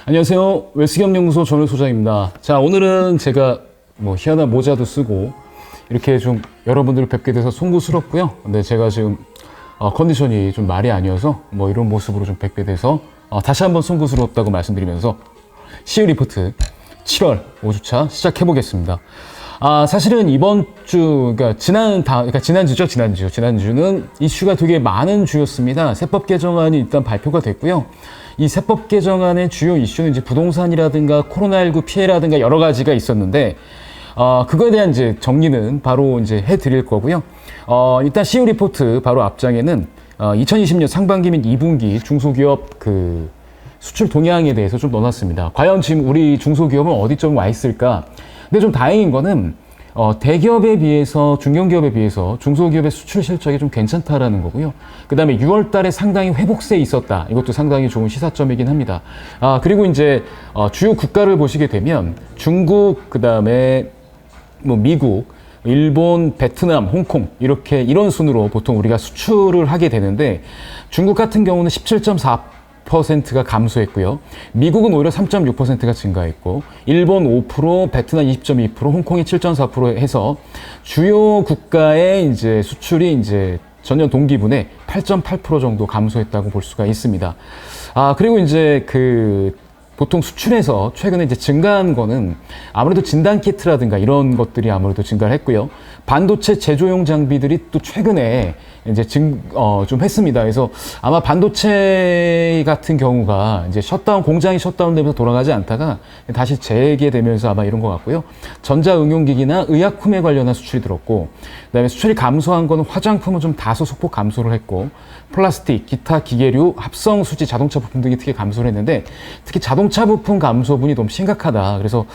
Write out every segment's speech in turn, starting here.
안녕하세요. 웰스경연구소 전일 소장입니다. 자, 오늘은 제가 희한한 모자도 쓰고 이렇게 좀 여러분들을 뵙게 돼서 송구스럽고요. 근데 제가 지금 컨디션이 좀 말이 아니어서 이런 모습으로 좀 뵙게 돼서 다시 한번 송구스럽다고 말씀드리면서 CEO 리포트 7월 5주차 시작해 보겠습니다. 사실은 이번 주, 지난주는 이슈가 되게 많은 주였습니다. 세법 개정안이 일단 발표가 됐고요. 이 세법 개정안의 주요 이슈는 이제 부동산이라든가 코로나19 피해라든가 여러 가지가 있었는데, 그거에 대한 이제 정리는 바로 이제 해드릴 거고요. 일단 CEO 리포트 바로 앞장에는 2020년 상반기 및 2분기 중소기업 수출 동향에 대해서 좀 넣어놨습니다. 과연 지금 우리 중소기업은 어디쯤 와 있을까? 근데 좀 다행인 거는 대기업에 비해서 중견기업에 비해서 중소기업의 수출 실적이 좀 괜찮다라는 거고요. 그 다음에 6월 달에 상당히 회복세에 있었다. 이것도 상당히 좋은 시사점이긴 합니다. 그리고 이제 주요 국가를 보시게 되면 중국, 그 다음에 미국, 일본, 베트남, 홍콩 이런 순으로 보통 우리가 수출을 하게 되는데, 중국 같은 경우는 17.4%가 감소했고요. 미국은 오히려 3.6%가 증가했고, 일본 5%, 베트남 20.2%, 홍콩이 7.4% 해서 주요 국가의 이제 수출이 이제 전년 동기분에 8.8% 정도 감소했다고 볼 수가 있습니다. 그리고 이제 보통 수출에서 최근에 이제 증가한 거는 아무래도 진단키트라든가 이런 것들이 아무래도 증가를 했고요. 반도체 제조용 장비들이 또 최근에 이제 좀 했습니다. 그래서 아마 반도체 같은 경우가 이제 공장이 셧다운되면서 돌아가지 않다가 다시 재개되면서 아마 이런 것 같고요. 전자응용기기나 의약품에 관련한 수출이 들었고, 그 다음에 수출이 감소한 거는 화장품은 좀 다소 소폭 감소를 했고, 플라스틱, 기타 기계류, 합성 수지, 자동차 부품 등이 특히 감소를 했는데, 특히 자동차 부품 감소분이 너무 심각하다. 그래서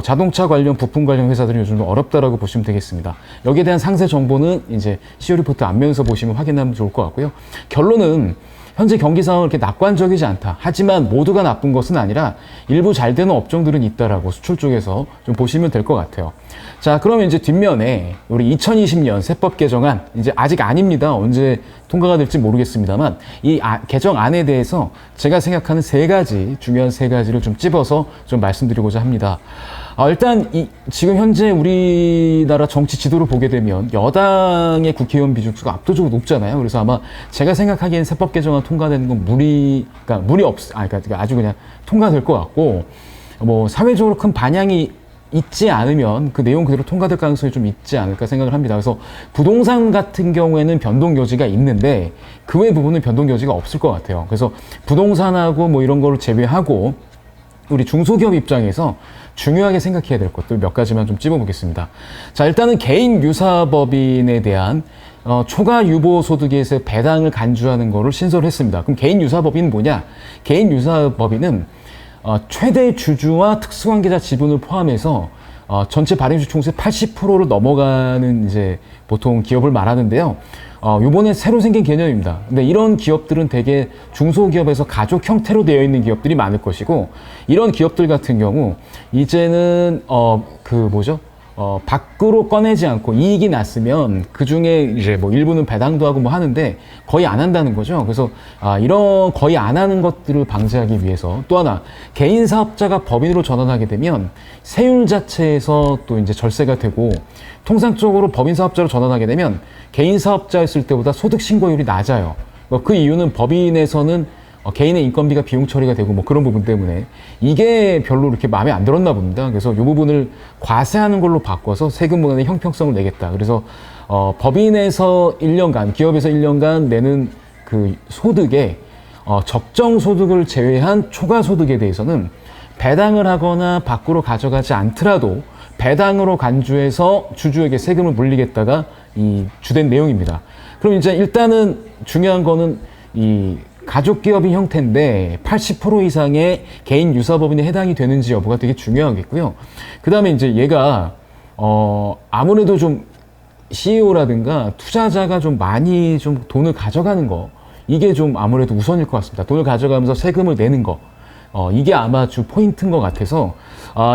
자동차 관련 부품 관련 회사들이 요즘 좀 어렵다라고 보시면 되겠습니다. 여기에 대한 상세 정보는 이제 CEO 리포트 앞면에서 보시면 확인하면 좋을 것 같고요. 결론은 현재 경기 상황은 그렇게 낙관적이지 않다. 하지만 모두가 나쁜 것은 아니라 일부 잘 되는 업종들은 있다라고 수출 쪽에서 좀 보시면 될 것 같아요. 자, 그러면 이제 뒷면에 우리 2020년 세법 개정안, 이제 아직 아닙니다. 언제 통과가 될지 모르겠습니다만, 이 개정안에 대해서 제가 생각하는 중요한 세 가지를 좀 찝어서 좀 말씀드리고자 합니다. 일단 지금 현재 우리나라 정치 지도를 보게 되면 여당의 국회의원 비중수가 압도적으로 높잖아요. 그래서 아마 제가 생각하기엔 세법 개정안 통과되는 건 아주 그냥 통과될 것 같고, 사회적으로 큰 반향이 있지 않으면 그 내용 그대로 통과될 가능성이 좀 있지 않을까 생각을 합니다. 그래서 부동산 같은 경우에는 변동 여지가 있는데 그 외 부분은 변동 여지가 없을 것 같아요. 그래서 부동산하고 이런 거를 제외하고 우리 중소기업 입장에서 중요하게 생각해야 될 것들 몇 가지만 좀 찝어보겠습니다. 자, 일단은 개인 유사법인에 대한 초과 유보 소득에서 배당을 간주하는 거를 신설했습니다. 그럼 개인 유사법인은 뭐냐? 개인 유사법인은 최대 주주와 특수관계자 지분을 포함해서 전체 발행주 총수의 80%를 넘어가는 이제 보통 기업을 말하는데요. 요번에 새로 생긴 개념입니다. 근데 이런 기업들은 대개 중소기업에서 가족 형태로 되어 있는 기업들이 많을 것이고, 이런 기업들 같은 경우 이제는 밖으로 꺼내지 않고 이익이 났으면 그 중에 이제 일부는 배당도 하고 하는데 거의 안 한다는 거죠. 그래서 이런 거의 안 하는 것들을 방지하기 위해서, 또 하나 개인 사업자가 법인으로 전환하게 되면 세율 자체에서 또 이제 절세가 되고, 통상적으로 법인 사업자로 전환하게 되면 개인 사업자였을 때보다 소득 신고율이 낮아요. 그 이유는 법인에서는 개인의 인건비가 비용 처리가 되고 그런 부분 때문에 이게 별로 이렇게 마음에 안 들었나 봅니다. 그래서 이 부분을 과세하는 걸로 바꿔서 세금보다는 형평성을 내겠다. 그래서 법인에서 1년간, 기업에서 1년간 내는 그 소득에 적정 소득을 제외한 초과 소득에 대해서는 배당을 하거나 밖으로 가져가지 않더라도 배당으로 간주해서 주주에게 세금을 물리겠다가 이 주된 내용입니다. 그럼 이제 일단은 중요한 거는 이 가족기업인 형태인데 80% 이상의 개인 유사법인에 해당이 되는지 여부가 되게 중요하겠고요. 그 다음에 이제 얘가 아무래도 좀 CEO라든가 투자자가 좀 많이 좀 돈을 가져가는 거, 이게 좀 아무래도 우선일 것 같습니다. 돈을 가져가면서 세금을 내는 거, 이게 아마 주 포인트인 것 같아서,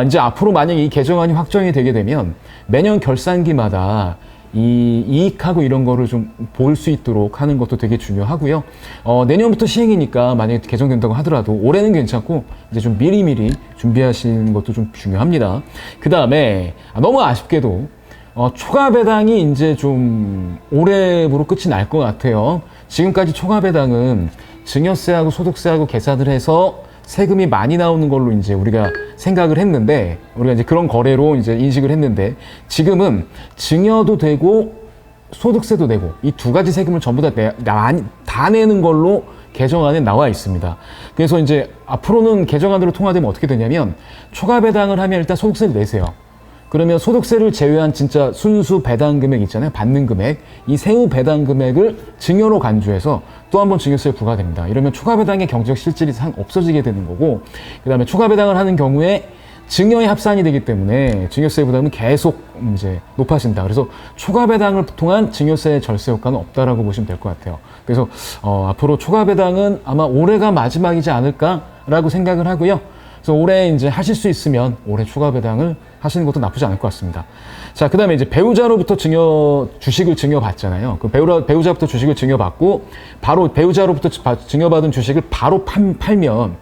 이제 앞으로 만약에 이 개정안이 확정이 되게 되면 매년 결산기마다 이 이익하고 이런 거를 좀 볼 수 있도록 하는 것도 되게 중요하고요. 내년부터 시행이니까 만약에 개정된다고 하더라도 올해는 괜찮고 이제 좀 미리미리 준비하시는 것도 좀 중요합니다. 그 다음에 너무 아쉽게도 초과 배당이 이제 좀 올해부로 끝이 날 것 같아요. 지금까지 초과 배당은 증여세하고 소득세하고 계산을 해서 세금이 많이 나오는 걸로 이제 우리가 생각을 했는데, 우리가 이제 그런 거래로 이제 인식을 했는데, 지금은 증여도 되고 소득세도 내고 이 두 가지 세금을 전부 다 내는 걸로 개정안에 나와 있습니다. 그래서 이제 앞으로는 개정안으로 통과되면 어떻게 되냐면, 초과 배당을 하면 일단 소득세를 내세요. 그러면 소득세를 제외한 진짜 순수 배당 금액 있잖아요. 받는 금액. 이 세후 배당 금액을 증여로 간주해서 또 한 번 증여세를 부과됩니다. 이러면 초과 배당의 경제적 실질이 없어지게 되는 거고, 그 다음에 초과 배당을 하는 경우에 증여에 합산이 되기 때문에 증여세 부담은 계속 이제 높아진다. 그래서 초과 배당을 통한 증여세 절세 효과는 없다라고 보시면 될 것 같아요. 그래서 앞으로 초과 배당은 아마 올해가 마지막이지 않을까라고 생각을 하고요. 그래서 올해 이제 하실 수 있으면 올해 초과 배당을 하시는 것도 나쁘지 않을 것 같습니다. 자, 그 다음에 이제 배우자로부터 주식을 증여받잖아요. 그 배우자부터 주식을 증여받고 바로 배우자로부터 증여받은 주식을 바로 팔면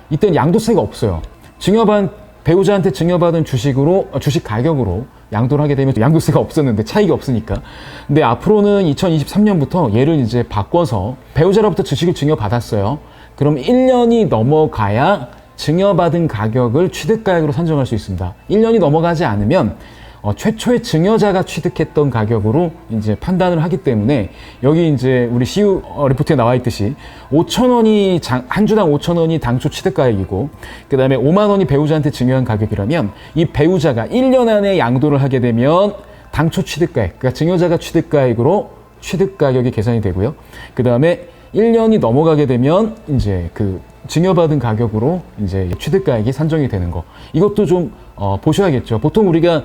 이때는 양도세가 없어요. 배우자한테 증여받은 주식 가격으로 양도를 하게 되면 양도세가 없었는데 차익이 없으니까. 근데 앞으로는 2023년부터 얘를 이제 바꿔서 배우자로부터 주식을 증여받았어요. 그럼 1년이 넘어가야 증여받은 가격을 취득가격으로 산정할 수 있습니다. 1년이 넘어가지 않으면 최초의 증여자가 취득했던 가격으로 이제 판단을 하기 때문에, 여기 이제 우리 CU 리포트에 나와 있듯이 5,000원이 한 주당 5,000원이 당초 취득가격이고, 그 다음에 5만 원이 배우자한테 증여한 가격이라면 이 배우자가 1년 안에 양도를 하게 되면 당초 취득가격, 그러니까 증여자가 취득가격으로 취득가격이 계산이 되고요. 그 다음에 1년이 넘어가게 되면 이제 그 증여받은 가격으로 이제 취득가액이 산정이 되는 거. 이것도 좀 보셔야겠죠. 보통 우리가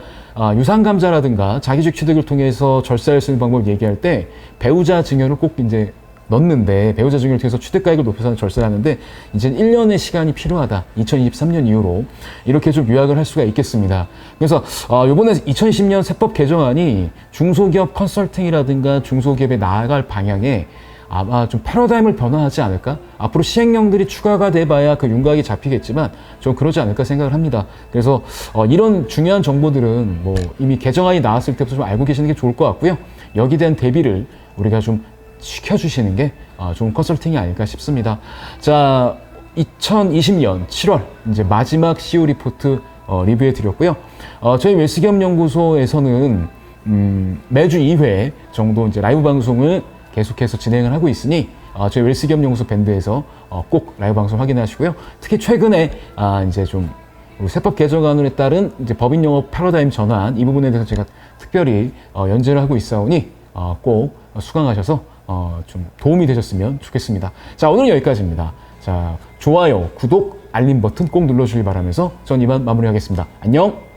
유상감자라든가 자기주식 취득을 통해서 절세할 수 있는 방법을 얘기할 때 배우자 증여를 꼭 이제 넣는데, 배우자 증여를 통해서 취득가액을 높여서 절세를 하는데 이제 1년의 시간이 필요하다. 2023년 이후로 이렇게 좀 요약을 할 수가 있겠습니다. 그래서 이번에 2020년 세법 개정안이 중소기업 컨설팅이라든가 중소기업에 나아갈 방향에 아마 좀 패러다임을 변화하지 않을까? 앞으로 시행령들이 추가가 돼봐야 그 윤곽이 잡히겠지만 좀 그러지 않을까 생각을 합니다. 그래서 이런 중요한 정보들은 뭐 이미 개정안이 나왔을 때부터 좀 알고 계시는 게 좋을 것 같고요. 여기에 대한 대비를 우리가 좀 시켜주시는 게 좋은 컨설팅이 아닐까 싶습니다. 자, 2020년 7월 이제 마지막 CU 리포트 리뷰해 드렸고요. 저희 웰스기업연구소에서는 매주 2회 정도 이제 라이브 방송을 계속해서 진행을 하고 있으니 저희 웰스기업연구소 밴드에서 꼭 라이브 방송 확인하시고요. 특히 최근에 이제 좀 세법 개정안에 따른 이제 법인 영업 패러다임 전환, 이 부분에 대해서 제가 특별히 연재를 하고 있사오니 꼭 수강하셔서 좀 도움이 되셨으면 좋겠습니다. 자, 오늘은 여기까지입니다. 자, 좋아요, 구독, 알림 버튼 꼭 눌러주길 바라면서 전 이만 마무리하겠습니다. 안녕.